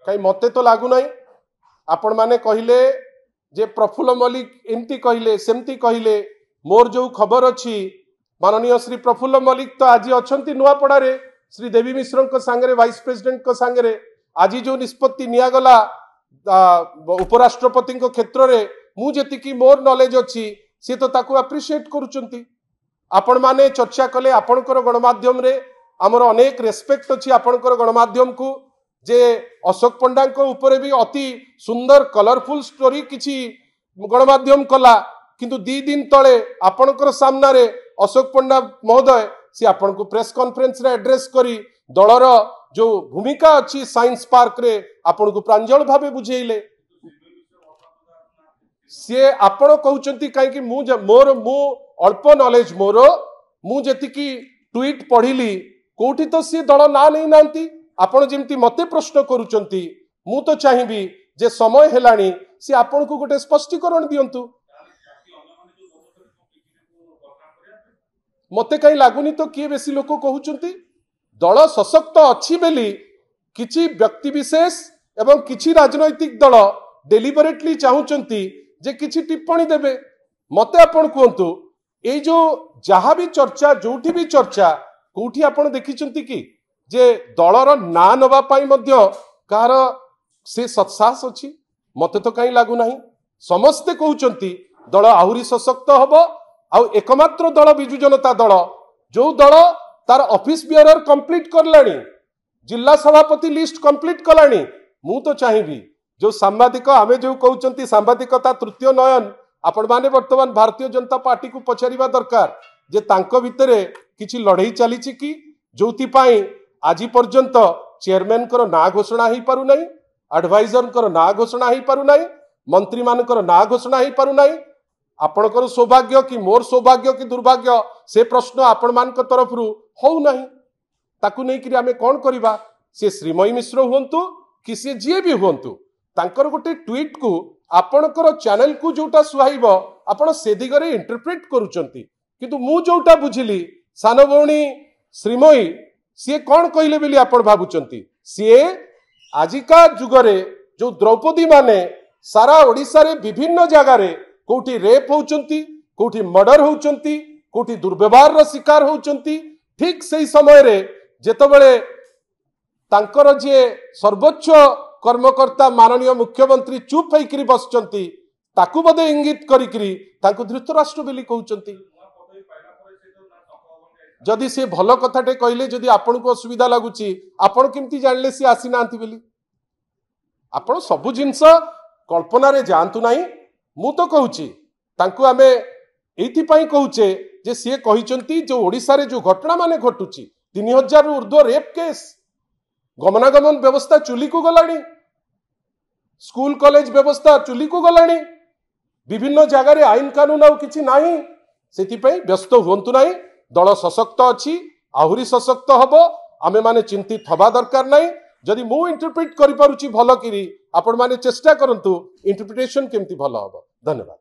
कहीं मते तो लागू नहीं आपण माने कहले जे प्रफुल्ल मल्लिक एमती कहले सेमती कहले मोर जो खबर अच्छी माननीय श्री प्रफुल्ल मल्लिक तो आज अच्छा नुआपड़ा श्री देवी मिश्र सांगे वाइस प्रेसिडेंट सांगे आज जो निष्पत्ति निगला उपराष्ट्रपति क्षेत्र में मुझे मोर नॉलेज अच्छी सी तो ताकू अप्रिशिएट करुचंती आपण माने चर्चा कले आपणकर गणमाध्यम रे आमर अनेक रेस्पेक्ट अच्छी आपणकर गणमाध्यम को जे अशोक पंडा ऊपर भी अति सुंदर कलरफुल स्टोरी किछि गणमाध्यम कला किंतु 2 दिन तले आपणकर सामना रे अशोक पंडा महोदय सी आपण को प्रेस कॉन्फ्रेंस रे एड्रेस करी दलर जो भूमिका अच्छी साइंस पार्क रे आपण को प्रांजल भावे बुझेइले सी आपण कहउचंती काहे कि मोर अल्प नॉलेज मोर मु जेतिकी ट्वीट पढ़िली कोठी तो सी दल ना नहीं नांती आपण जेमती मते प्रश्न करूचंती मु तो चाहिबी जे समय हेलानी सी आपण को गोटे स्पष्टीकरण दियंतु मते कहीं लागुनी तो किए बेसी लोक कहउचंती दल सशक्त अच्छी बेली किछि व्यक्ति विशेष एवं किछि राजनैतिक दल डेलिबरेटली चाहूचंती जे किछि टिप्पणी देबे मते आपण कहंतु ए जो जहाँ भी चर्चा जोठी भी चर्चा कोठी आपण देखिचंती कि जे दलर ना नबा पाई मध्य कार से सत्साहस अछि मते तो कहीं लागू नाही समस्ते कहउचंती दल आहुरी सशक्त हबो आ एकमात्र दल बिजु जनता दल जो दल तार ऑफिस बियरर कंप्लीट करलानी जिला सभापति लिस्ट कंप्लीट कलानी मु तो चाहिबी जो सांबादिक आमे जो कहउचंती सांबादिकता तृतीय नयन आपण माने वर्तमान भारतीय जनता पार्टी को पचारिबा दरकार जे तांको भितरे किछि लड़ाई चली कि जोथि पाई आज पर्यंत चेयरमैन कर ना घोषणा ही पारु नाही एडवाइजर कर ना घोषणा ही पारु नाही मंत्री मानकर ना घोषणा ही पारु नाही आपणकर सौभाग्य कि मोर सौभाग्य कि दुर्भाग्य से प्रश्न आपण मान तरफ हो नहीं ताकू नहीं कि आमे कौन करिबा से श्रीमयी मिश्र हुंतु कि से जी भी हुंतु तांकर गोटे ट्वीट को आपणकर चैनल को जोटा सुहाइबो आपण से दिगरे इंटरप्रेट करूचंती किंतु मु जोटा बुझिली सान भौणी श्रीमयी सी कौन कहले बेली आपण भाबुचंती सी आजिका जुगरे जो द्रौपदी माने सारा ओडिसा रे विभिन्न जगह रे कोठी रेप होउचंती कोठी मर्डर होउचंती कोठी दुर्व्यवहार रो शिकार होउचंती ठीक सही समय रे जेतबेले तांकर जे सर्वोच्च कर्मकर्ता माननीय मुख्यमंत्री चुप होइकरी बसचंती ताकू बदे इंगित करिकरी तांको धृतराष्ट्र बेली कहउचंती जदि से भल कथाटे कहले जदि आपण को असुविधा लगुची आपण केमती जानले से आसी नांती बेली आपण सब जिंस कल्पना रे जानतु नाही मु तो कहूची तांको आमे एथि पई कहूचे जे से कहिचंती जो ओडिसा रे जो घटना माने घटुची 3000 रु ऊर्ध्व रेप केस गमनागमन व्यवस्था चुली को गलानी स्कूल कॉलेज व्यवस्था चुली को गलानी विभिन्न जगह रे आईन कानून आ किछि नाही सेति पई व्यस्त हुंतु नाही दल सशक्त अच्छी आहुरी सशक्त हबो आमे माने चिंतित हवा दरकार नाही जदि मु इंटरप्रेट करि पारुची भलो किरी आपण माने चेष्टा करंतु इंटरप्रिटेशन केमती भलो हबो धन्यवाद।